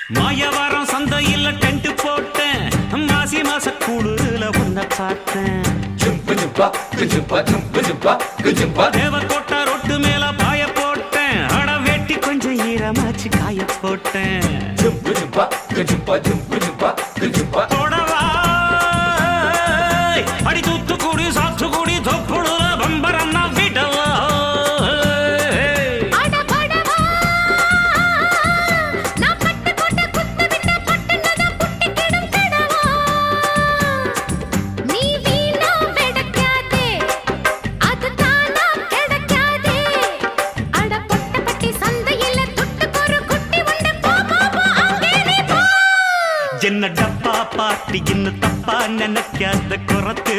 மாயவாரம் சந்தையில் டென்ட் போட்டேன் மாசி மாச கூடுல உன்ன பார்த்தேன் தேவக்கோட்டை ரொட்டு மேல பாய போட்டேன் அட வெட்டி கொஞ்சம் ஈரமாச்சு காய போட்டேன் தொடவா அடி தூத்துக்குடி சாத்துக்குடி தொப்புடுல பம்பரன்னா விடவா என்ன டப்பா பாட்டி இன்னும் தப்பா நினைக்காத குறத்து